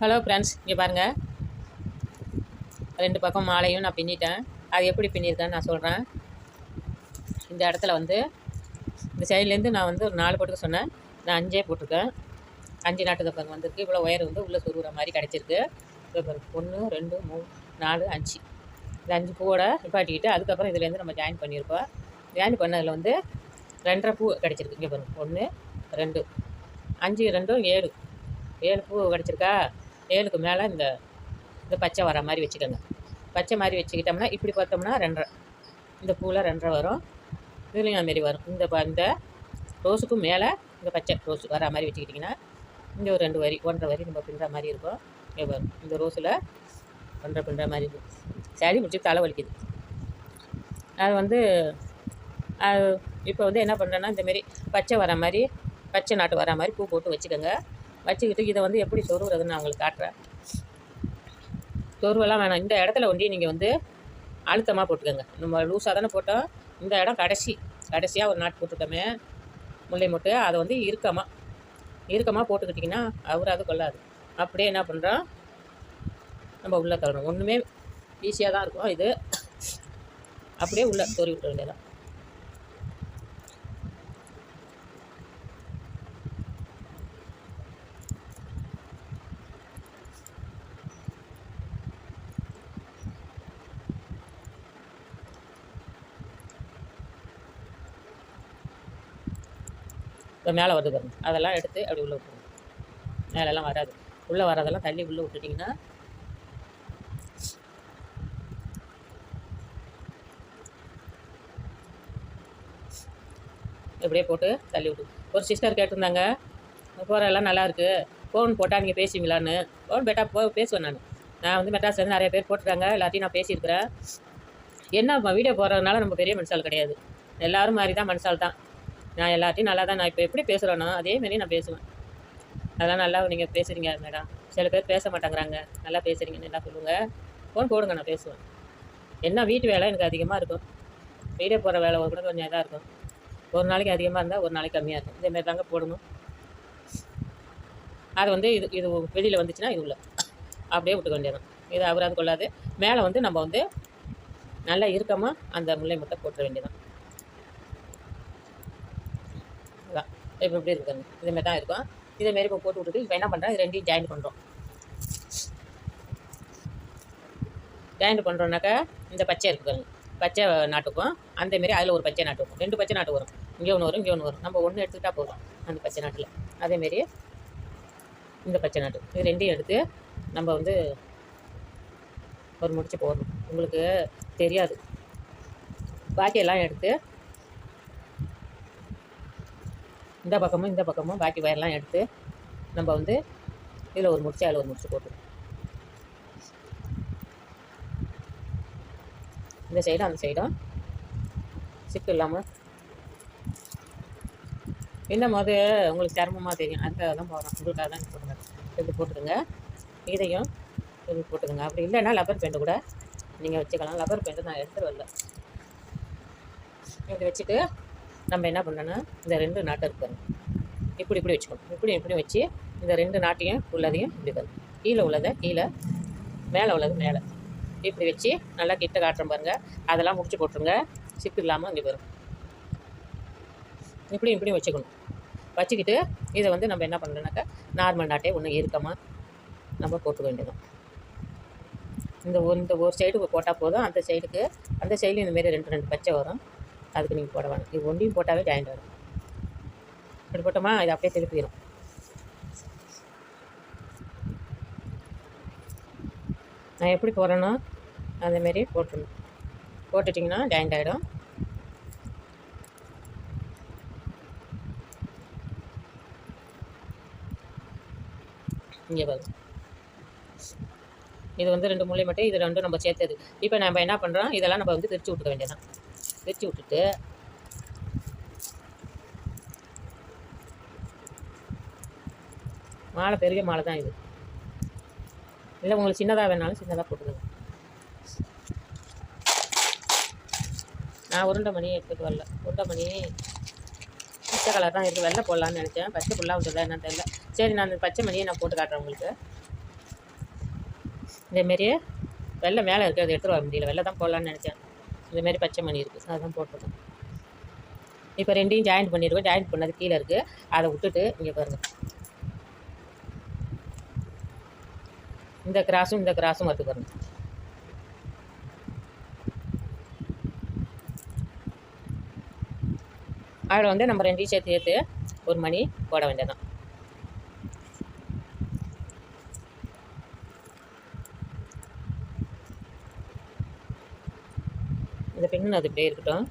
Hello friends, இங்கே பாருங்கள். ரெண்டு பக்கம் மாலையும் நான் பின்னிட்டேன். அது எப்படி பின்னியிருக்கேன்னு நான் சொல்கிறேன். இந்த இடத்துல வந்து இந்த சைட்லேருந்து நான் வந்து ஒரு 4 போட்டுக்க சொன்னேன். நான் 5 போட்டிருக்கேன். 5 நாட்டு கப்பங்க வந்திருக்கு. இவ்வளோ ஒயர் வந்து உள்ளே சொருகிற மாதிரி கிடச்சிருக்கு. இப்போ 1 2 3 4 5 இந்த 5 பூவோட நிப்பாட்டிக்கிட்டு அதுக்கப்புறம் இதுலேருந்து நம்ம ஜாயின் பண்ணியிருக்கோம். ஜாயின் பண்ணதில் வந்து 2.5 பூ கிடச்சிருக்கு. இங்கே பாருங்கள், 1 2 5 2 7 7 பூ கிடச்சிருக்கா. 7க்கு மேலே இந்த பச்சை வர மாதிரி வச்சுக்கோங்க. பச்சை மாதிரி வச்சுக்கிட்டோம்னா இப்படி பார்த்தோம்னா 2.5, இந்த பூவில் 2.5 வரும். இதுலேயும் அதுமாரி வரும். இந்த ரோஸுக்கும் மேலே இந்த பச்சை ரோஸ் வர மாதிரி வச்சுக்கிட்டிங்கன்னா இங்கே ஒரு 2 வரி 1.5 வரி நம்ம பின்னுற மாதிரி இருக்கும். இங்கே வரும். இந்த ரோஸில் 1.5 பின்னுற மாதிரி இருக்கும். சளி முடிச்சு தலை வலிக்குது. அது வந்து இப்போ வந்து என்ன பண்ணுறேன்னா, இந்தமாரி பச்சை வர மாதிரி, பச்சை நாட்டு வர மாதிரி பூ போட்டு வச்சுக்கோங்க. வச்சுக்கிட்டு இதை வந்து எப்படி சொருகிறதுன்னு நான் உங்களுக்கு காட்டுறேன். சொருவெல்லாம் வேணாம். இந்த இடத்துல ஒண்டி நீங்கள் வந்து அழுத்தமாக போட்டுக்கோங்க. நம்ம லூஸாக தானே போட்டோம். இந்த இடம் கடைசியாக ஒரு நாட்டு போட்டுட்டோமே முல்லை மொட்டு, அதை வந்து இறுக்கமாக போட்டுக்கிட்டிங்கன்னா அவராது கொள்ளாது. அப்படியே என்ன பண்ணுறோம், நம்ம உள்ளே தரணும். ஒன்றுமே ஈஸியாக தான் இருக்கும். இது அப்படியே உள்ளே சொருவி விட்ட வேண்டியதான். இப்போ மேலே வருது பாருங்க, அதெல்லாம் எடுத்து அப்படி உள்ளே விட்டுருங்க. மேலெல்லாம் வராது. உள்ளே வராதெல்லாம் தள்ளி உள்ளே விட்டுட்டிங்கன்னா இப்படியே போட்டு தள்ளி விட்டு. ஒரு சிஸ்டர் கேட்டிருந்தாங்க, போகிற எல்லாம் நல்லாயிருக்கு, ஃபோன் போட்டால் நீங்கள் பேசுவீங்களான்னு. ஃபோன் பேசுவேன். நான் வந்து மெட்ராஸ்லேருந்து நிறைய பேர் போட்டுருக்காங்க. எல்லாத்தையும் நான் பேசியிருக்கிறேன். என்ன வீடியோ போடுறதுனால நம்ம பெரிய மனுஷால் கிடையாது. எல்லோரும் மாதிரி தான், மனுஷால் தான். நான் எல்லாத்தையும் நல்லா தான், நான் இப்போ எப்படி பேசுகிறேனோ அதேமாரி நான் பேசுவேன். அதெல்லாம் நல்லா நீங்கள் பேசுகிறீங்க மேடம். சில பேர் பேச மாட்டேங்கிறாங்க, நல்லா பேசுகிறீங்கன்னு என்ன சொல்லுங்கள். ஃபோன் போடுங்க, நான் பேசுவேன். என்ன வீட்டு வேலை எனக்கு அதிகமாக இருக்கும். வீடியோ போடுற வேலை கூட கொஞ்சம் இதாக இருக்கும். ஒரு நாளைக்கு அதிகமாக இருந்தால் ஒரு நாளைக்கு கம்மியாக இருக்கும். இதேமாரி தாங்க போடணும். அது வந்து இது வெளியில் வந்துச்சுன்னா இது உள்ள அப்படியே விட்டுக்க வேண்டியதான். இது அவராது கொள்ளாது. மேலே வந்து நம்ம வந்து நல்லா இறுக்கமாக அந்த முல்லை முட்டை போட்டுற வேண்டியதான். அதான் இப்போ இப்படி இருக்குங்க. இதேமாரி தான் இருக்கும். இதேமாரி இப்போ போட்டு விட்டுட்டு இப்போ என்ன பண்ணுறோம், இது ரெண்டையும் ஜாயின் பண்ணுறோம். ஜாயின் பண்ணுறோன்னாக்கா இந்த பச்சை இருக்குதுங்க, பச்சை நாட்டுக்கும் அந்தமாரி அதில் ஒரு பச்சை நாட்டு வரும். 2 பச்சை நாட்டு வரும். இங்கே ஒன்று வரும், இங்கே ஒன்று வரும். நம்ம ஒன்று எடுத்துக்கிட்டால் போதும் அந்த பச்சை நாட்டில். அதேமாரி இந்த பச்சை நாட்டு இது ரெண்டையும் எடுத்து நம்ம வந்து ஒரு முடிச்சு போடணும். உங்களுக்கு தெரியாது. பாக்கியெல்லாம் எடுத்து இந்த பக்கமும் பாக்கி வயர்லாம் எடுத்து நம்ம வந்து இதில் ஒரு முடிச்சு அதில் ஒரு முடிச்சு போட்டு இந்த சைடும் அந்த சைடும் சிக்கு இல்லாமல் இன்னும் உங்களுக்கு சிரமமாக தெரியும். அதுக்காக தான் போடுறோம். உங்களுக்காக தான் போடுங்க. இப்படி போட்டுடுங்க. இதையும் இப்படி போட்டுக்கோங்க. அப்படி இல்லைன்னா லப்பர் பெயிண்ட் கூட நீங்கள் வச்சுக்கலாம். லப்பர் பெயிண்ட்டு நான் எடுத்துகிட்டு வரல. இப்படி வச்சுட்டு நம்ம என்ன பண்ணோன்னா இந்த 2 நாட்டை இருக்காங்க இப்படி வச்சுக்கணும். இப்படி வச்சு இந்த 2 நாட்டையும் உள்ளதையும் இப்படி வரும். கீழே உள்ளதை கீழே, மேலே உள்ளது மேலே, இப்படி வச்சு நல்லா கிட்ட காட்டுறோம் பாருங்கள். அதெல்லாம் முடிச்சு போட்டுருங்க. சிக்கு இல்லாமல் இங்கே வரும். இப்படி வச்சுக்கணும். வச்சுக்கிட்டு இதை வந்து நம்ம என்ன பண்ணுறோன்னாக்கா நார்மல் நாட்டே ஒன்று இறுக்கமாக நம்ம போட்டுக்க வேண்டியதும். இந்த ஒரு சைடு போட்டால் போதும். அந்த சைடுலையும் இந்தமாரி 2 பச்சை வரும். அதுக்கு நீங்கள் போட வேணும். இது ஒன்றையும் போட்டாவே ஜாயிண்ட் வரும். இப்படி போட்டோமா இது அப்படியே திருப்பிடும். நான் எப்படி போடுறேனோ அதேமாரி போட்டுடணும். போட்டுட்டிங்கன்னா ஜாயிண்ட் ஆகிடும். இங்கே வரும். இது வந்து 2 முல்லை மட்டும், இது 2 நம்ம சேர்த்தது. இப்போ நம்ம என்ன பண்ணுறோம், இதெல்லாம் நம்ம வந்து பிரித்து விட்டுக்க வேண்டியதான். பிரித்து விட்டுட்டு மாலை பெரிய மாலை தான் இது. இல்லை உங்களுக்கு சின்னதாக வேணாலும் சின்னதாக போட்டுக்கோங்க. நான் உருண்டை மணி எடுத்துகிட்டு வரல. உருண்டை மணி பச்சை கலர் தான் இருக்குது. வெள்ளை போடலான்னு நினச்சேன். பச்சை புல்லாக விட்டுதா என்னன்னு தெரியல. சரி, நான் அந்த பச்சை மணியை நான் போட்டு காட்டுறேன் உங்களுக்கு. இதேமாரியே வெள்ளை மேலே இருக்கிறத எடுத்துகிட்டு வர முடியல, வெள்ளை தான் போடலான்னு நினச்சேன். இதேமாரி பச்சை மணி இருக்குது, அதுதான் போட்டிருக்கேன். இப்போ ரெண்டையும் ஜாயின் பண்ணிடுவோம். ஜாயின் பண்ணது கீழே இருக்குது, அதை விட்டுட்டு இங்கே பாருங்கள், இந்த கிராஸும் வருது பாருங்கள். அதில் வந்து நம்ம ரெண்டையும் சேர்த்து ஒரு மணி போட வேண்டியதான். இந்த பின்னு அது இப்படியே இருக்கட்டும்.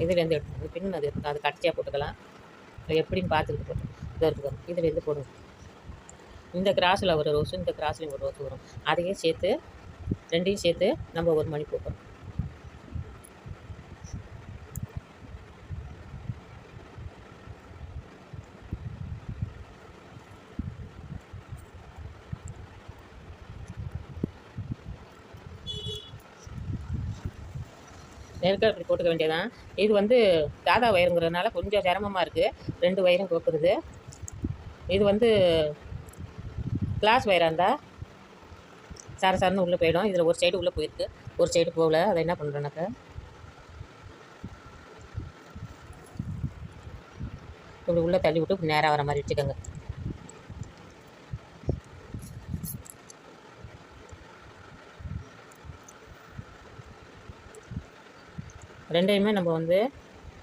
இதுலேருந்து எடுத்து பின்னு அது இருக்கட்டும், அது கடைசியாக போட்டுக்கலாம். எப்படின்னு பார்த்துக்கிட்டு போட்டோம். இதை இருக்கட்டும், இதுலேருந்து போடுங்க. இந்த கிராஸில் ஒரு ரோஸு, இந்த கிராஸ்லேயும் ஒரு ரோஸ் வரும். அதையும் சேர்த்து ரெண்டையும் சேர்த்து நம்ம ஒரு மணி போட்டோம். நெருக்க இப்படி போட்டுக்க வேண்டியதான். இது வந்து சாதா ஒயருங்கிறதுனால கொஞ்சம் சிரமமாக இருக்குது, 2 ஒயரும் கோக்குறது. இது வந்து கிளாஸ் ஒயராக இருந்தால் சரன்னு உள்ளே போயிடும். இதில் ஒரு சைடு உள்ளே போயிருக்கு, ஒரு சைடு போகல. அதை என்ன பண்ணுறேன்னாக்கா, இப்படி உள்ளே தள்ளி விட்டு இப்படி நேராக வர மாதிரி வச்சுக்கோங்க. ரெண்டையுமே நம்ம வந்து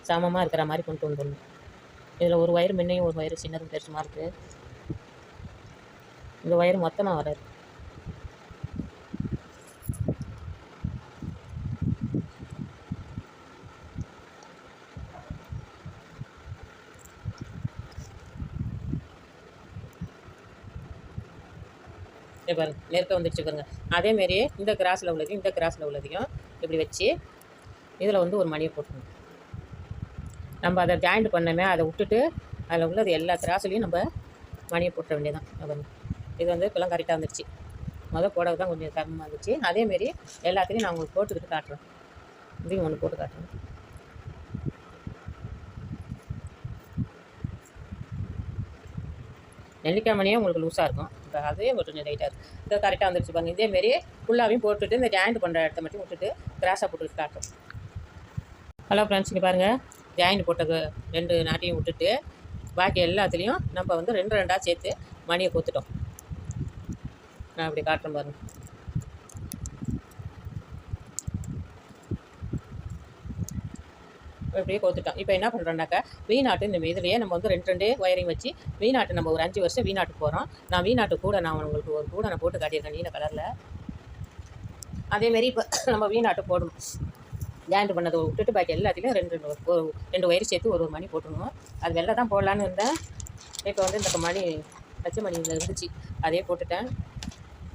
சமமாக இருக்கிற மாதிரி கொண்டு வந்துடணும். இதில் ஒரு வயர் முன்னையும் ஒரு வயர் சின்னதும் பெருசுமா இருக்குது. இந்த வயர் மொத்தமாக வராது. பாருங்க, நெருக்க வந்துடுச்சு பாருங்க. அதேமாரியே இந்த கிராஸில் உள்ளதையும் இந்த கிராஸில் உள்ளதையும் இப்படி வச்சு இதில் வந்து ஒரு மணியை போட்டுக்கணும். நம்ம அதை ஜாயிண்ட் பண்ணமே, அதை விட்டுட்டு அதில் உள்ளது எல்லா கிராஸ்லேயும் நம்ம மணியை போட்ட வேண்டியதான். பாருங்க, இது வந்து இப்போலாம் கரெக்டாக வந்துடுச்சு. போடவு தான் கொஞ்சம் சிரமமாக இருந்துச்சு. அதேமாரி எல்லாத்தையும் நான் உங்களுக்கு போட்டுக்கிட்டு காட்டுறேன். இதையும் ஒன்று போட்டு காட்டுறேன். நெல்லிக்காய் மணியே உங்களுக்கு லூஸாக இருக்கும், இப்போ அதே கொஞ்சம் லைட்டாக இருக்குது. இதை கரெக்டாக வந்துடுச்சு பாருங்க. இதேமாரி ஃபுல்லாகையும் போட்டுட்டு இந்த ஜாயிண்ட் பண்ணுற இடத்த மட்டும் விட்டுட்டு கிராஸாக போட்டுட்டு காட்டுறோம். ஹலோ ஃப்ரெண்ட்ஸ், இங்கே பாருங்கள், ஜாயிண்ட் போட்டது 2 நாட்டையும் விட்டுட்டு பாக்கி எல்லாத்துலேயும் நம்ம வந்து 2 சேர்த்து மணியை கோத்துட்டோம். நான் அப்படி காட்டுறேன் பாருங்கள். இப்படியே கோத்துட்டோம். இப்போ என்ன பண்ணுறோன்னாக்கா, வீநாட்டு இந்த இதுலேயே நம்ம வந்து 2 ஒயரிங் வச்சு வீநாட்டு நம்ம ஒரு 5 வருஷம் வீநாட்டு போகிறோம். நான் வீநாட்டு கூட நான் உங்களுக்கு ஒரு கூட நான் போட்டு காட்டியிருக்கேன் நீல கலரில். அதேமாரி இப்போ நம்ம வீநாட்டு போடணும். ஜாயிண்ட் பண்ணதை விட்டுட்டு பாக்கி எல்லாத்துலேயும் 2 ஒயர் சேர்த்து ஒரு மணி போட்டுருவோம். அது வெள்ளை தான் போடலான்னு இருந்தேன். இப்போ வந்து இந்த மணி பச்சை மணி இதில் இருந்துச்சு, அதே போட்டுட்டேன்.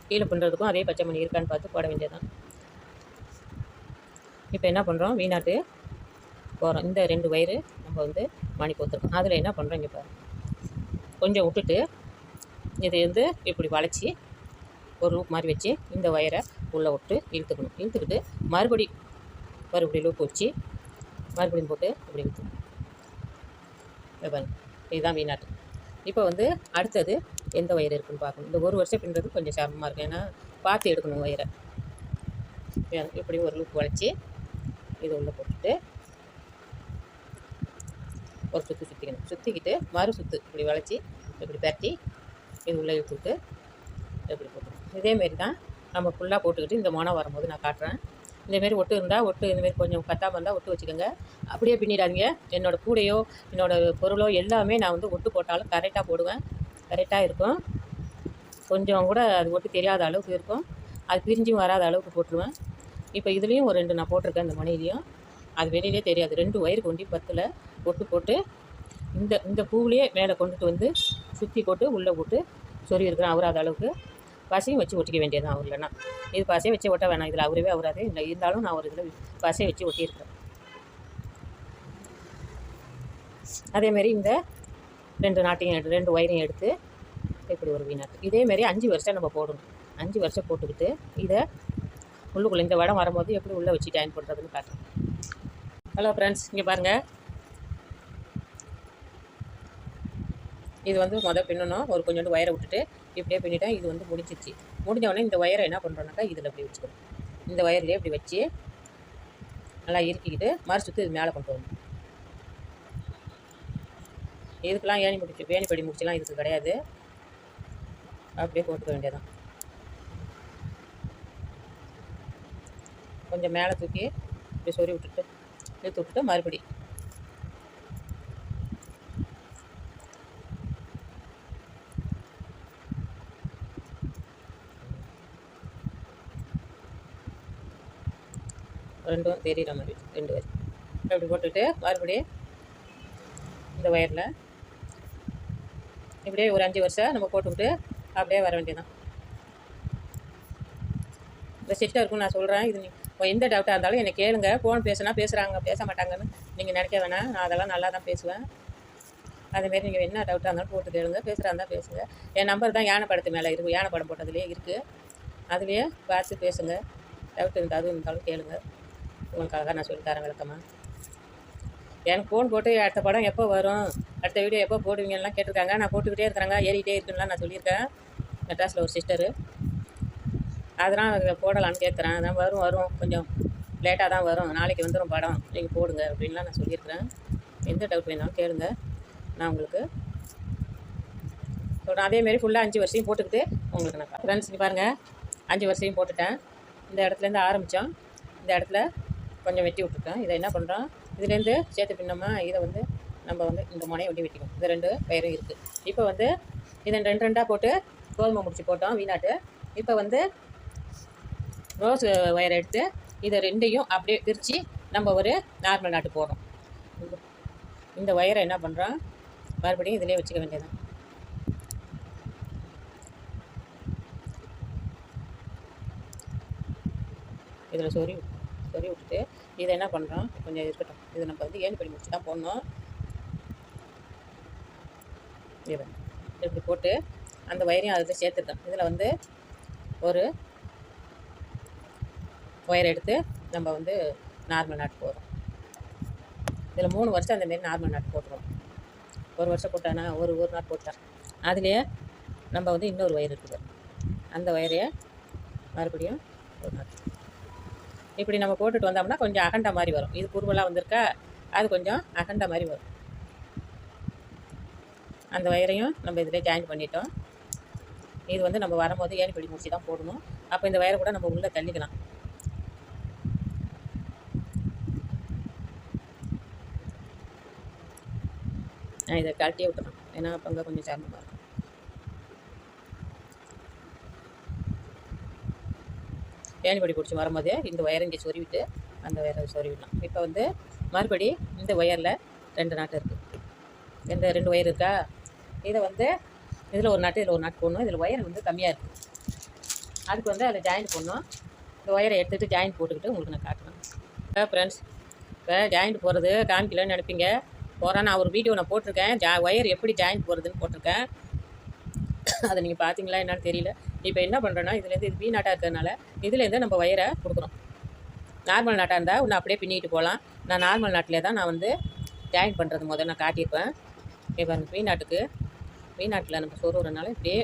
கீழே பண்ணுறதுக்கும் அதே பச்சை மணி இருக்கான்னு பார்த்து போட வேண்டியதான். இப்போ என்ன பண்ணுறோம், வீநாட்டு போகிறோம். இந்த 2 ஒயரு நம்ம வந்து மணி கோத்துருக்கோம். அதில் என்ன பண்ணுறோம், இங்கே பாருங்கள், கொஞ்சம் விட்டுட்டு இதை வந்து இப்படி வளைச்சி ஒரு லூப் மாதிரி வச்சு இந்த ஒயரை உள்ளே விட்டு இழுத்துக்கணும். இழுத்துக்கிட்டு மறுபடி லூப் வச்சு மறுபடியும் போட்டு இப்படி இழுத்துக்கணும். பாருங்க, இதுதான் வீநாட்டு. இப்போ வந்து அடுத்தது எந்த ஒயர் இருக்குதுன்னு பார்க்கணும். இந்த 1 வருஷம் பின்னுறது கொஞ்சம் சிரமமாக இருக்கும், ஏன்னா பார்த்து எடுக்கணும் ஒயரை. இப்படி ஒரு லூப் வளைச்சி இது உள்ளே போட்டுட்டு ஒரு சுற்றிக்கணும். சுற்றிக்கிட்டு மறு சுற்று இப்படி வளைச்சி இப்படி பரட்டி இது உள்ளே இழுத்துக்கிட்டு இப்படி போட்டுக்கணும். இதேமாரி தான் நம்ம ஃபுல்லாக போட்டுக்கிட்டு இந்த மொனை வரும்போது நான் காட்டுறேன். இந்தமாரி ஒட்டு இருந்தால் ஒட்டு, இந்தமாரி கொஞ்சம் பத்தாமல் இருந்தால் ஒட்டு வச்சுக்கோங்க. அப்படியே பின்னிடாதீங்க. என்னோடய கூடையோ என்னோடய பொருளோ எல்லாமே நான் வந்து ஒட்டு போட்டாலும் கரெக்டாக போடுவேன், கரெக்டாக இருக்கும். கொஞ்சம் கூட அது ஒட்டு தெரியாத அளவுக்கு இருக்கும், அது பிரிஞ்சும் வராத அளவுக்கு போட்டுருவேன். இப்போ இதுலேயும் ஒரு 2 நான் போட்டிருக்கேன். இந்த மணிலையும் அது வெளியிலே தெரியாது. 2 ஒயர் கொண்டு 10ல் ஒட்டு போட்டு இந்த பூவிலே மேலே கொண்டுட்டு வந்து சுற்றி போட்டு உள்ளே போட்டு சொறி இருக்கிறேன். அவராத அளவுக்கு பசையும் வச்சு ஒட்டிக்க வேண்டியதான். அவர்லன்னா இது பசையை வச்சு ஒட்ட வேணாம், இதில் அவரவே அவராது இல்லை, இருந்தாலும் நான் ஒரு இதில் பசையை வச்சு ஒட்டியிருக்கிறேன். அதேமாரி இந்த 2 நாட்டையும் 2 ஒயரையும் எடுத்து இப்படி ஒரு வீநாட்டு இதேமாரி 5 வருஷம் நம்ம போடணும். 5 வருஷம் போட்டுக்கிட்டு இதை உள்ளுக்குள்ளே இந்த வடம் வரும்போது எப்படி உள்ளே வச்சு ஜாயின் பண்ணுறதுன்னு காட்டுறேன். ஹலோ ஃப்ரெண்ட்ஸ், இங்கே பாருங்கள், இது வந்து பின்னணும். ஒரு கொஞ்சோண்டு ஒயரை விட்டுட்டு இப்படியே பின்னிட்டேன். இது வந்து முடிஞ்சிச்சு. முடிஞ்ச உடனே இந்த ஒயரை என்ன பண்ணுறோன்னாக்கா இதில் இப்படி வச்சுக்கணும். இந்த ஒயர்லேயே இப்படி வச்சு நல்லா இறுக்கிக்கிட்டு மறு சுற்று இது மேலே கொண்டு வரணும். இதுக்கெல்லாம் ஏணிப்படி முடிச்சுலாம் இதுக்கு கிடையாது. அப்படியே போட்டுக்க வேண்டியதான். கொஞ்சம் மேலே தூக்கி இப்படி சொறி விட்டுட்டு இழுத்து விட்டுட்டு மறுபடி ரெண்டும் தெரிகிற மாதிரி 2 வயர் அப்படி போட்டுட்டு மறுபடியும் இந்த ஒயரில் இப்படியே ஒரு 5 வருஷம் நம்ம போட்டுக்கிட்டு அப்படியே வர வேண்டியதான். இந்த சிஸ்டர் இருக்குன்னு நான் சொல்கிறேன். இது எந்த டவுட்டாக இருந்தாலும் என்னை கேளுங்க. ஃபோன் பேசுனா பேசுகிறாங்க, பேச மாட்டாங்கன்னு நீங்கள் நினைக்க வேணாம். நான் அதெல்லாம் நல்லா தான் பேசுவேன். அதேமாரி நீங்கள் என்ன டவுட்டாக இருந்தாலும் போட்டு கேளுங்க. பேசுகிறா இருந்தால் பேசுங்க. என் நம்பர் தான் யானை படத்து மேலே இருக்குது. யானை படம் போட்டதுலேயே இருக்குது. அதுலேயே பார்த்து பேசுங்க. டவுட் இருந்தால் அதுவும் இருந்தாலும் கேளுங்க. உங்களுக்காக நான் சொல்லித்தரேன் விளக்கமாக. எனக்கு ஃபோன் போட்டு அடுத்த படம் எப்போ வரும், அடுத்த வீடியோ எப்போ போடுவீங்கலாம் கேட்டிருக்காங்க. நான் போட்டுக்கிட்டே இருக்கிறாங்க, ஏறிக்கிட்டே இருக்குன்னுலாம் நான் சொல்லியிருக்கேன். மெட்ராஸில் ஒரு சிஸ்டரு அதெல்லாம் போடலான்னு கேட்குறேன். அதான் வரும் கொஞ்சம் லேட்டாக தான் வரும், நாளைக்கு வந்துடும் படம், நீங்கள் போடுங்க அப்படின்லாம் நான் சொல்லியிருக்கிறேன். எந்த டவுட் வேணாலும் கேளுங்க, நான் உங்களுக்கு சொல்கிறேன். அதேமாரி ஃபுல்லாக 5 வருஷம் போட்டுக்கிட்டு உங்களுக்கு நான் ஃப்ரெண்ட்ஸ் பாருங்கள். 5 வருஷம் போட்டுட்டேன். இந்த இடத்துலேருந்து ஆரம்பித்தோம். இந்த இடத்துல கொஞ்சம் வெட்டி விட்டுருக்கேன். இதை என்ன பண்ணுறோம், இதுலேருந்து சேர்த்து பின்னோமா இதை வந்து நம்ம வந்து இந்த முனையை ஒட்டி வெட்டிக்கும். இந்த 2 வயரும் இருக்குது. இப்போ வந்து இதை 2 போட்டு கோதுமை முடிச்சு போட்டோம் வீணாட்டு. இப்போ வந்து ரோஸ் ஒயரை எடுத்து இதை 2ஐயும் அப்படியே பிரித்து நம்ம ஒரு நார்மல் நாட்டு போடுறோம். இந்த ஒயரை என்ன பண்ணுறோம், மறுபடியும் இதிலே வச்சுக்க வேண்டியதான். இதில் சொறி விட்டுட்டு இதை என்ன பண்ணுறோம், கொஞ்சம் இருக்கட்டும். இதை நம்ம வந்து ஏணிப்படி முடிச்சு தான் போடணும். இதை இப்படி போட்டு அந்த வயரையும் அதில் சேர்த்துருக்கேன். இதில் வந்து ஒரு ஒயர் எடுத்து நம்ம வந்து நார்மல் நாட்டு போடுறோம். இதில் 3 வருஷம் அந்தமாரி நார்மல் நாட்டு போட்டுருவோம். 1 வருஷம் போட்டானா ஒரு நாட் போட்டான். அதுலேயே நம்ம வந்து இன்னொரு ஒயர் இருக்குது. அந்த ஒயரையே மறுபடியும் ஒரு நாட் இப்படி நம்ம போட்டுட்டு வந்தோம்னா கொஞ்சம் அகண்ட மாதிரி வரும். இது குறுவலாக வந்திருக்கா, அது கொஞ்சம் அகண்ட மாதிரி வரும். அந்த வயரையும் நம்ம இதில் ஜாயின் பண்ணிட்டோம். இது வந்து நம்ம வரும்போது ஏணிப்படி முடிச்சு தான் போடணும். அப்போ இந்த வயரை கூட நம்ம உள்ளே தள்ளிக்கலாம். நான் இதை கழட்டியே விட்டுறேன், ஏன்னா அப்போ அங்கே கொஞ்சம் சிரமமாக இருக்கும். ஏணிப்படி பிடிச்சி வரும்போதே இந்த ஒயரை இங்கே சொருவிட்டு அந்த ஒயரை சொருவிடலாம். இப்போ வந்து மறுபடி இந்த ஒயரில் 2 நாட்டு இருக்குது. இந்த 2 ஒயர் இருக்கா, இதை வந்து இதில் ஒரு நாட்டு இதில் ஒரு நாட்டு போடணும். இதில் ஒயர் வந்து கம்மியாக இருக்குது, அதுக்கு வந்து அதில் ஜாயிண்ட் போடணும். இந்த ஒயரை எடுத்துகிட்டு ஜாயிண்ட் போட்டுக்கிட்டு உங்களுக்கு நான் காட்டுறேன். ஃப்ரெண்ட்ஸ், இப்போ ஜாயிண்ட் போடுறது காமிக்கலன்னு நினைப்பீங்க. நான் ஒரு வீடியோ நான் போட்டிருக்கேன், ஒயர் எப்படி ஜாயிண்ட் போடுறதுன்னு போட்டிருக்கேன். அதை நீங்கள் பார்த்தீங்களா என்னன்னு தெரியல. இப்போ என்ன பண்ணுறேன்னா, இதுலேருந்து இது பி நாட்டாக இருக்கிறதுனால இதுலேருந்து நம்ம ஒயரை கொடுக்குறோம். நார்மல் நாட்டாக இருந்தால் ஒன்று அப்படியே பின்னிட்டு போகலாம். நான் நார்மல் நாட்டிலே தான் நான் வந்து ஜாயின் பண்ணுறது முதல்ல நான் காட்டியிருப்பேன். இப்போ அந்த பி நாட்டில் நம்ம சொருகிறதுனால இப்படியே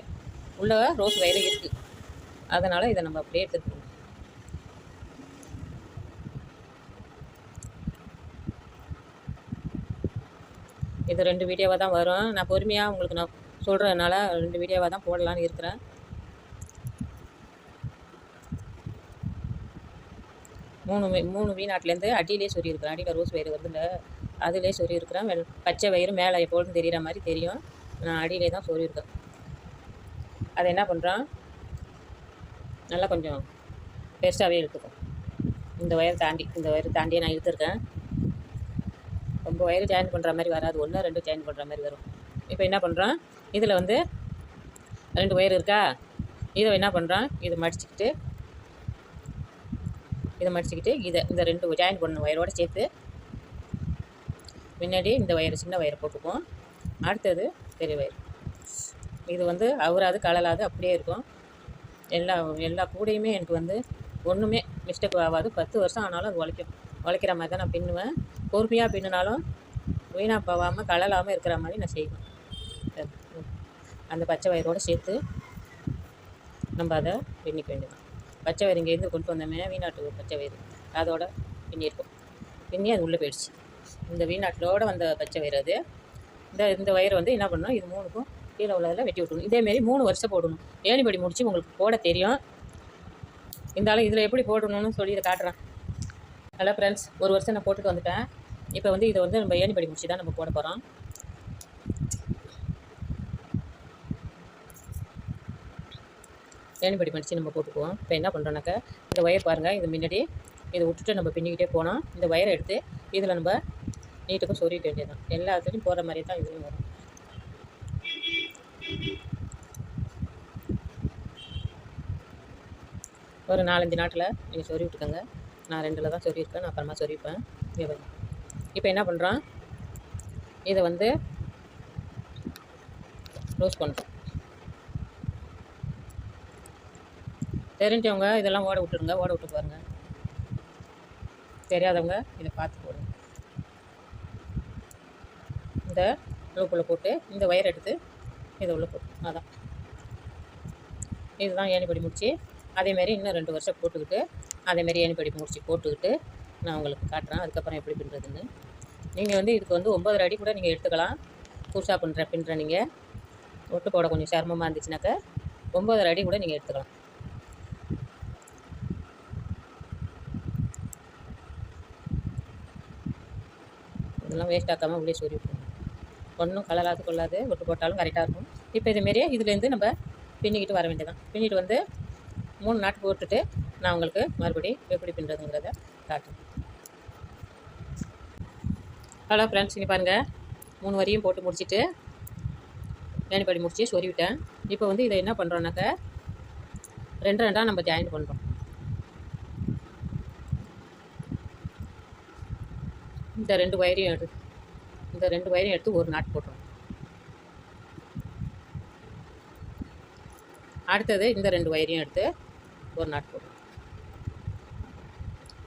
உள்ள ரோஸ் ஒயரு இருக்குது. அதனால் இதை நம்ம அப்படியே எடுத்துக்கணும். இது 2 வீடியோவாக தான் வரும். நான் பொறுமையாக உங்களுக்கு நான் சொல்கிறதுனால 2 வீடியோவாக தான் போடலான்னு இருக்கிறேன். மூணு வீநாட்டிலேருந்து அடியிலே சொருகிருக்கிறேன். அடியில் ரோஸ் வயிறு வருதுல்ல, அதிலே சொருகிருக்கிறேன். பச்சை வயிறு மேலே எப்பொழுதும் தெரிகிற மாதிரி தெரியும். நான் அடியிலே தான் சொருகிருக்கேன். அதை என்ன பண்ணுறோம், நல்லா கொஞ்சம் பெருசாகவே இழுத்துக்கும். இந்த வயர் தாண்டியே நான் இழுத்துருக்கேன். ரொம்ப வயர் ஜாயின் பண்ணுற மாதிரி வராது, 1 2 ஜாயின் பண்ணுற மாதிரி வரும். இப்போ என்ன பண்ணுறோம், இதில் வந்து 2 ஒயர் இருக்கா, இதை என்ன பண்ணுறோம், இதை மடிச்சுக்கிட்டு இதை இந்த 2 ஜாயின் பண்ண ஒயரோடு சேர்த்து முன்னாடி இந்த ஒயர் சின்ன ஒயரை போட்டுக்குவோம். அடுத்தது பெரிய ஒயர். இது வந்து அவராது கலலாது அப்படியே இருக்கும். எல்லா கூடையுமே எனக்கு வந்து ஒன்றுமே மிஸ்டேக் ஆகாது. 10 வருஷம் ஆனாலும் அது உழைக்கிற மாதிரி தான் நான் பின்னுவேன். பொறுமையாக பின்னுனாலும் வீணாக போகாமல் கலலாமல் இருக்கிற மாதிரி நான் செய்வேன். அந்த பச்சை வயரோடு சேர்த்து நம்ம அதை பின்னிக்க வேண்டியதான். பச்சை வயிறு இங்கேருந்து கொண்டு வந்தோமே வீணாட்டு பச்சை வயிறு அதோட பின்னியிருக்கோம். பின்னி அது உள்ளே போயிடுச்சு. இந்த வீணாட்டிலோடு வந்த பச்சை வயிறு அது. இந்த வயிறு வந்து என்ன பண்ணணும், இது 3க்கும் கீழே உள்ளதில் வெட்டி விட்டுணும். இதேமாரி 3 வருஷம் போடணும். ஏணிப்படி முடிச்சு உங்களுக்கு போட தெரியும். இருந்தாலும் இதில் எப்படி போடணும்னு சொல்லி இதை காட்டுறேன். ஹலோ ஃப்ரெண்ட்ஸ், 1 வருஷம் நான் போட்டுட்டு வந்துட்டேன். இப்போ வந்து இதை வந்து நம்ம ஏணிப்படி முடிச்சு தான் நம்ம போட போகிறோம். ஏணிப்படி படித்து நம்ம போட்டுக்குவோம். இப்போ என்ன பண்ணுறோன்னாக்கா, இந்த ஒயர் பாருங்கள், இது முன்னாடி இதை விட்டுட்டு நம்ம பின்னிக்கிட்டே போனோம். இந்த ஒயரை எடுத்து இதில் நம்ம நீட்டுக்கும் சொருவிக்க வேண்டியது தான். எல்லாத்துலேயும் போகிற மாதிரி தான் இதுலேயும் வரும். ஒரு 4-5 நாட்டில் நீங்கள் சொருவி விட்டுக்கோங்க. நான் 2ல் தான் சொருவிருக்கேன். நான் அப்புறமா சொருவிப்பேன். இப்போ என்ன பண்ணுறோம், இதை வந்து க்ளோஸ் பண்ணுறோம். தெரிஞ்சவங்க இதெல்லாம் ஓட விட்டுருங்க, ஓட விட்டு பாருங்கள். தெரியாதவங்க இதை பார்த்து போடுங்க. இந்த லூப்புள்ள போட்டு இந்த ஒயர் எடுத்து இதை உள்ள போட்டு அதான் இதுதான் ஏணிப்படி முடிச்சு. அதேமாரி இன்னும் 2 வருஷம் போட்டுக்கிட்டு அதேமாரி ஏணிப்படி முடிச்சு போட்டுக்கிட்டு நான் உங்களுக்கு காட்டுறேன். அதுக்கப்புறம் எப்படி பின்னுறதுன்னு. நீங்கள் வந்து இதுக்கு வந்து 9 அடி கூட நீங்கள் எடுத்துக்கலாம். புதுசாக பின்னுற நீங்கள் ஒட்டு போட கொஞ்சம் சிரமமாக இருந்துச்சுனாக்கா 9 அடி கூட நீங்கள் எடுத்துக்கலாம். இதெல்லாம் வேஸ்ட் ஆக்காமல் உள்ளே சொருவி விட்டுருங்க. ஒன்றும் கலராது கொள்ளாது, ஒட்டு போட்டாலும் கரெக்டாக இருக்கும். இப்போ இதுமாரியே இதுலேருந்து நம்ம பின்னிக்கிட்டு வர வேண்டியதான். பின்னிட்டு வந்து 3 நாட்டு போட்டுட்டு நான் உங்களுக்கு மறுபடியும் எப்படி பின்னுறதுங்கிறத காட்டுறேன். ஹலோ ஃப்ரெண்ட்ஸ், இங்கே பாருங்கள், 3 வரியும் போட்டு முடிச்சுட்டு ஏணிப்படி முடிச்சு சொருவிட்டேன். இப்போ வந்து இதை என்ன பண்ணுறோன்னாக்கா 2 நம்ம ஜாயின் பண்ணுறோம். இந்த 2 வயரையும் எடுத்து ஒரு நாட் போட்டுரும். அடுத்தது இந்த 2 வயரையும் எடுத்து ஒரு நாட் போட்டுரும்.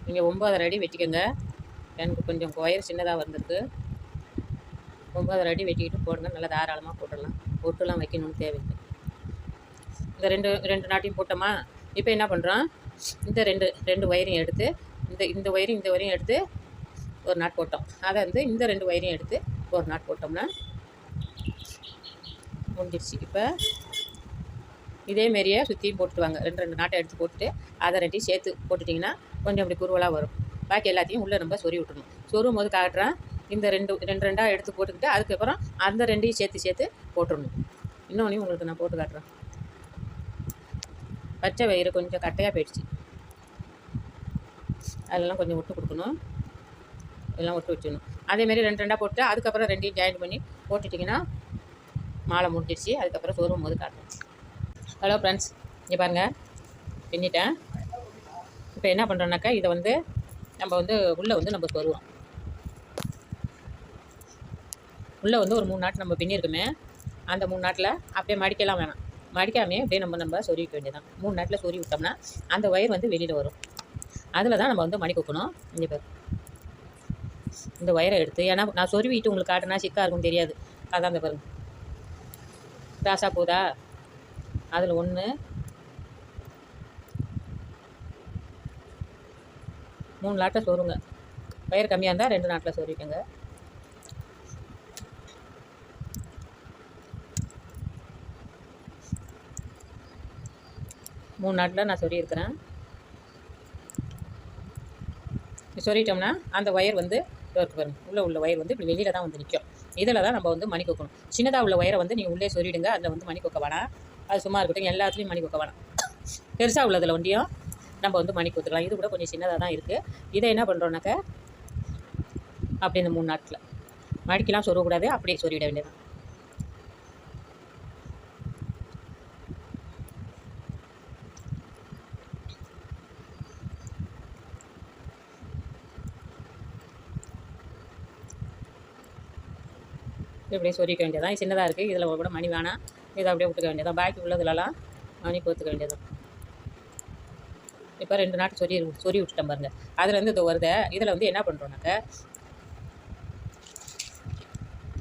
நீங்கள் 9 அடி வெட்டிக்கோங்க. எனக்கு கொஞ்சம் ஒயர் சின்னதாக வந்திருக்கு. 9 அடி வெட்டிக்கிட்டு போடுங்க. நல்லா தாராளமாக போட்டுடலாம். ஒட்டுலாம் வைக்கணும்னு தேவையில்லை. இந்த ரெண்டு நாட்டையும் போட்டோமா. இப்போ என்ன பண்ணுறோம், இந்த ரெண்டு வயரையும் எடுத்து இந்த வயரையும் எடுத்து ஒரு நாட் போட்டோம். அதை வந்து இந்த 2 வயரையும் எடுத்து ஒரு நாட் போட்டோம்னா முடிஞ்சிடுச்சு. இப்போ இதேமாரியே சுற்றியும் போட்டுட்டு வாங்க. 2 நாட்டை எடுத்து போட்டுட்டு அதை 2 சேர்த்து போட்டுட்டிங்கன்னா கொஞ்சம் அப்படி குருவலாக வரும். பாக்கி எல்லாத்தையும் உள்ளே நம்ம சொருவி விட்டுணும். சொருவும் போது காட்டுறேன், இந்த 2 எடுத்து போட்டுக்கிட்டு அதுக்கப்புறம் அந்த 2ஐயும் சேர்த்து போட்டுடணும். இன்னொன்றையும் உங்களுக்கு நான் போட்டு காட்டுறேன். பச்சை வயிறு கொஞ்சம் கட்டையாக போயிடுச்சு. அதெல்லாம் கொஞ்சம் விட்டு கொடுக்கணும். எல்லாம் ஒட்டு வச்சிடணும். அதேமாரி 2 போட்டு அதுக்கப்புறம் 2ஐயும் ஜாயின் பண்ணி போட்டுட்டிங்கன்னா மாலை முடிஞ்சிடுச்சு. அதுக்கப்புறம் சொருவும் போது காட்டுறேன். ஹலோ ஃப்ரெண்ட்ஸ், இங்கே பாருங்கள், பின்னிட்டேன். இப்போ என்ன பண்ணுறோன்னாக்கா இதை வந்து நம்ம வந்து உள்ளே வந்து நம்ம சொருவோம். உள்ளே வந்து ஒரு 3 நாட்டு நம்ம பின்னிருக்குமே, அந்த 3 நாட்டில் அப்படியே மடிக்கலாம் வேணாம். மடிக்காமே அப்படியே நம்ம சொருவிக்க வேண்டியதான். 3 நாட்டில் சொருவி விட்டோம்னா அந்த ஒயர் வந்து வெளியில் வரும். அதில் தான் நம்ம வந்து மணி கொக்கணும். இங்கே பேர் இந்த ஒயரை எடுத்து, ஏன்னா நான் சொருவிட்டு உங்களுக்கு காட்டுனா சிக்காக இருக்கும் தெரியாது. அதான் அந்த பாருங்க, ராசா போதா அதில் 1 3 நாட்டில் சொருங்க. ஒயர் கம்மியாக இருந்தால் 2 நாட்டில் சொருவிக்கங்க. மூணு நாட்டில் நான் சொருவிருக்கிறேன். சொருவிட்டோம்னா அந்த ஒயர் வந்து பாருங்க, உள்ள ஒயர் வந்து இப்படி வெளியில் தான் வந்து நிற்கும். இதில் தான் நம்ம வந்து மணி கொக்கணும். சின்னதாக உள்ள ஒயரை வந்து நீங்கள் உள்ளே சொருவிடுங்க. அதில் வந்து மணி கொக்க வேணாம். அது சும்மா இருக்கட்டும். எல்லாத்துலேயும் மணி கொக்க வேணாம். பெருசாக உள்ளதில் ஒண்டியும் நம்ம வந்து மணி கொத்துக்கலாம். இது கூட கொஞ்சம் சின்னதாக தான் இருக்குது. இதை என்ன பண்ணுறோன்னாக்கா அப்படி இந்த 3 நாட்டில் மடிக்கெலாம் சொருவக்கூடாது, அப்படியே சொருவிட வேண்டியதான். இப்படியே சொருவிக்க வேண்டியதான். சின்னதாக இருக்குது, இதில் கூட மணி வேணாம். இதை அப்படியே விட்டுக்க வேண்டியதான். பாக்கி உள்ளதுலலாம் மணி கோத்துக்க வேண்டியதான். இப்போ 2 நாட்டு சொருவி விட்டுட்டேன் பாருங்கள். அதில் வந்து இது வருது. இதில் வந்து என்ன பண்ணுறோன்னாக்க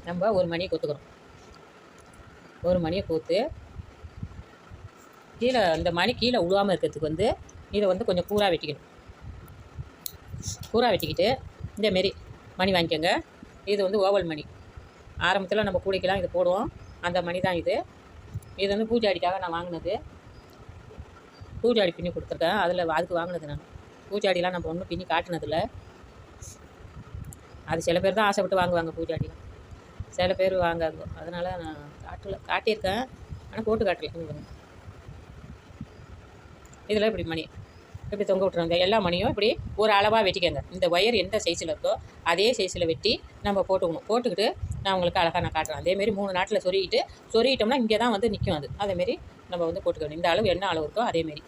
நம்ம ஒரு மணியை கோத்துக்கிறோம். ஒரு மணியை கோத்து கீழே இந்த மணி கீழே உழுவாமல் இருக்கிறதுக்கு வந்து இதை வந்து கொஞ்சம் கூராக வெட்டிக்கணும். கூராக வெட்டிக்கிட்டு இந்தமாரி மணி வாங்கிக்கோங்க. இது வந்து ஓவல் மணி. ஆரம்பத்தில் நம்ம கூடைக்கெல்லாம் இது போடுவோம். அந்த மணி தான் இது. இது வந்து பூஜாடிக்காக நான் வாங்கினது. பூஜாடி பின்னி கொடுத்துருக்கேன். அதுக்கு வாங்கினது நான். பூஜாடிலாம் நம்ம ஒன்றும் பின்னி காட்டினதில்லை. அது சில பேர் தான் ஆசைப்பட்டு வாங்குவாங்க பூஜாடிலாம். சில பேர் வாங்காது. அதனால் நான் காட்டியிருக்கேன், ஆனால் போட்டு காட்டல. இதில் இப்படி மணி இப்படி தொங்க விட்டுருவாங்க. எல்லா மணியும் இப்படி ஒரு அளவாக வெட்டிக்கங்க. இந்த ஒயர் எந்த சைஸில் இருக்கோ அதே சைஸில் வெட்டி நம்ம போட்டுக்கணும். போட்டுக்கிட்டு நான் உங்களுக்கு அழகாக நான் காட்டுறேன். அதேமாரி 3 நாட்டில் சொருகிட்டோம்னா இங்கே தான் வந்து நிற்கும். அதேமாரி நம்ம வந்து போட்டுக்கணும். இந்த அளவு என்ன அளவு இருக்கோ அதேமாரி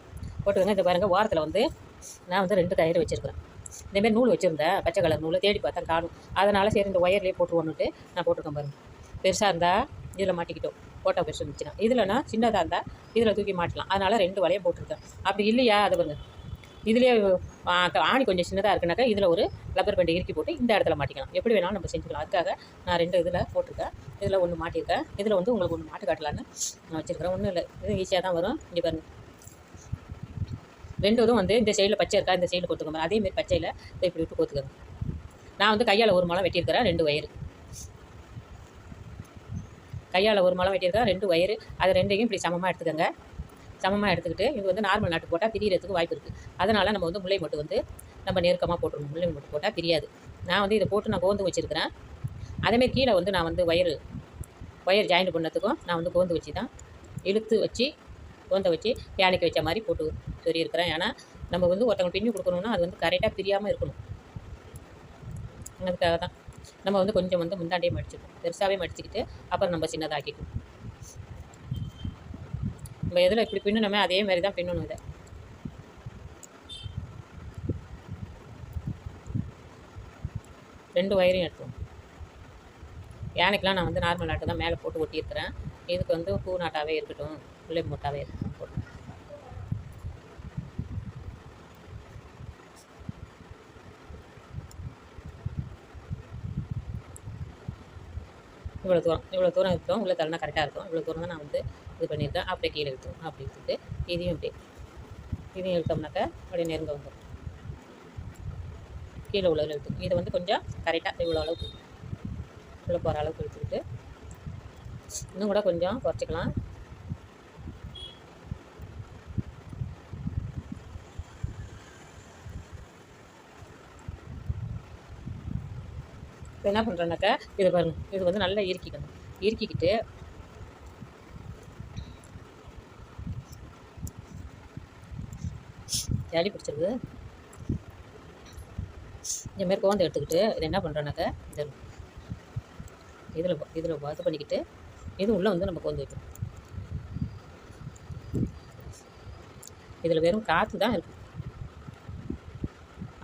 போட்டுக்கோங்க. இந்த பாருங்கள், ஓரத்தில் வந்து நான் வந்து 2 கயிறு வச்சுருக்கிறேன். இதேமாரி நூல் வச்சுருந்தேன், பச்சை கலர் நூல். தேடி பார்த்தா காணும். அதனால் சரி இந்த ஒயர்லேயே போட்டுருவோன்னுட்டு நான் போட்டிருக்கேன் பாருங்கள். பெருசாக இருந்தால் இதில் மாட்டிக்கிட்டோம், போட்டால் பெருசு இருந்துச்சுன்னா. இதில்னா சின்னதாக இருந்தால் இதில் தூக்கி மாட்டலாம். அதனால் 2 வளையம் போட்டிருக்கேன். அப்படி இல்லையா அதை பாருங்கள், இதுலேயே ஆணி கொஞ்சம் சின்னதாக இருக்குனாக்கா இதில் ஒரு ரப்பர் பேண்டை இறுக்கி போட்டு இந்த இடத்துல மாட்டிக்கலாம். எப்படி வேணாலும் நம்ம செஞ்சுக்கலாம். அதுக்காக நான் 2 இதில் போட்டிருக்கேன். இதில் 1 மாட்டியிருக்கேன். இதில் வந்து உங்களுக்கு 1 மாட்டு காட்டலான்னு நான் வச்சுருக்கிறேன். ஒன்றும் இல்லை, இது ஈஸியாக தான் வரும். இங்கே பாருங்கள், 2 இதுவும் வந்து இந்த சைடில் பச்சை இருக்கா, இந்த சைடில் கொடுத்துக்கோங்க. அதேமாரி பச்சையில் இப்படி விட்டு கோத்துக்கோங்க. நான் வந்து கையால் 1 முழம் வெட்டியிருக்கிறேன். 2 வயரு கையால் 1 முழம் வெட்டியிருக்கிறேன். 2 வயரு. அதை 2ஐயும் இப்படி சமமாக எடுத்துக்கோங்க. சமமாக எடுத்துக்கிட்டு இது வந்து நார்மல் நாட்டு போட்டால் பிரியறதுக்கு வாய்ப்பு இருக்குது. அதனால் நம்ம வந்து முல்லை மொட்டு வந்து நம்ம நெருக்கமாக போட்டுருணும். முல்லை மொட்டு போட்டால் பிரியாது. நான் வந்து இதை போட்டு நான் கோந்து வச்சுருக்கிறேன். அதேமாரி கீழே வந்து நான் வந்து ஒயர் ஜாயிண்ட் பண்ணதுக்கும் நான் வந்து கோந்து வச்சு தான் இழுத்து வச்சு கோந்த வச்சு பேனிக்கு வச்ச மாதிரி போட்டு சொல்லியிருக்கிறேன். ஏன்னா நம்ம வந்து ஒருத்தவங்க பின்னி கொடுக்கணுன்னா அது வந்து கரெக்டாக பிரியாமல் இருக்கணும். அதுக்காக தான் நம்ம வந்து கொஞ்சம் வந்து முந்தாண்டியே மடிச்சுக்கணும். பெருசாகவே மடிச்சுக்கிட்டு அப்புறம் நம்ம சின்னதாக்கிக்கணும். நம்ம எதில் இப்படி பின்னணுமே அதே மாதிரி தான் பின்னணும். இதை ரெண்டு வயரையும் எடுத்துவோம். யானைக்கெலாம் நான் வந்து நார்மல் நாட்டு தான் மேலே போட்டு ஒட்டியிருக்கிறேன். இதுக்கு வந்து பூ நாட்டாகவே இருக்கட்டும், முல்லை மொட்டாகவே இருக்கட்டும் போட்டு இவ்வளோ தூரம் இருக்கும். உள்ள தள்ளனா கரெக்டாக இருக்கும். இவ்வளோ தூரம் தான் நான் வந்து இது பண்ணியிருக்கேன். அப்படியே கீழே இழுத்தோம். அப்படி இழுத்துட்டு இதையும் இழுத்தோம்னாக்கா அப்படியே நெருங்க வந்துடும். கீழே உள்ள இழுத்து இதை வந்து கொஞ்சம் கரெக்டாக இவ்வளோ அளவுக்கு உள்ளே போகிற அளவுக்கு இழுத்துக்கிட்டு இன்னும் கூட கொஞ்சம் குறைச்சிக்கலாம். இப்போ என்ன பண்ணுறேன்னாக்கா இதை பாருங்கள், இது வந்து நல்லா இறுக்கிக்கிட்டு ஜாலி பிடிச்சிருக்கு. இந்தமாரி கோந்து எடுத்துக்கிட்டு இது என்ன பண்ணுறோன்னாக்கா இதில் இது பண்ணிக்கிட்டு இது உள்ளே வந்து நம்ம கோந்து வைக்கணும். இதில் வெறும் காற்று தான் இருக்குது.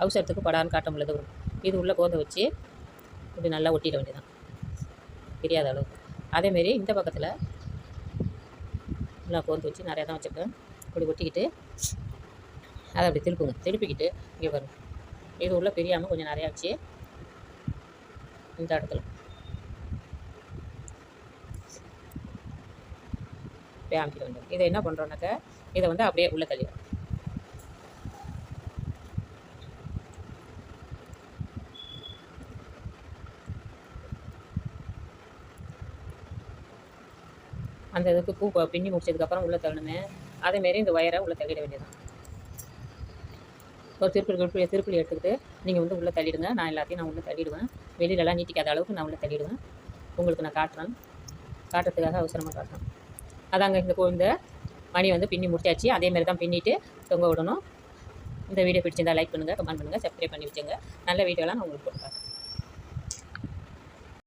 அவசரத்துக்கு படான்னு காட்ட முடியல. இது உள்ளே கோந்த வச்சு இப்படி நல்லா ஒட்டிட வேண்டியதான், தெரியாத அளவுக்கு. அதேமாரி இந்த பக்கத்தில் நல்லா கோந்து வச்சு நிறையா தான் வச்சுருக்கேன். இப்படி ஒட்டிக்கிட்டு அதை அப்படி திருப்பிக்கிட்டு இங்கே வரும். இது உள்ளே பிரியாமல் கொஞ்சம் நிறையா வச்சு இந்த இடத்துல அமைக்கிட வேண்டியது. இதை என்ன பண்ணுறோன்னாக்கா இதை வந்து அப்படியே உள்ளே தள்ளிடும். அந்த இதுக்கு பூ பின்னி முடிச்சதுக்கப்புறம் உள்ளே தள்ளணுமே, அதேமாரி இந்த ஒயரை உள்ளே தள்ளிட வேண்டியதான். ஒரு திருப்பி எடுத்துக்கிட்டு நீங்கள் வந்து உள்ளே தள்ளிடுங்க. நான் எல்லாத்தையும் நான் உள்ளே தள்ளிடுவேன். வெளியிலலாம் நீட்டிக்காத அளவுக்கு நான் உள்ளே தள்ளிடுவேன். உங்களுக்கு நான் காட்டுறதுக்காக அவசரமாக காட்டுறேன். அதாங்க இந்த மணி வந்து பின்னி முடிச்சாச்சு. அதேமாரி தான் பின்னிட்டு தொங்க விடணும். இந்த வீடியோ பிடிச்சிருந்தால் லைக் பண்ணுங்கள், கமெண்ட் பண்ணுங்கள், சப்ஸ்கிரைப் பண்ணி வச்சுங்க. நல்ல வீடியோலாம் நான் உங்களுக்கு போட்டு காட்டுறேன்.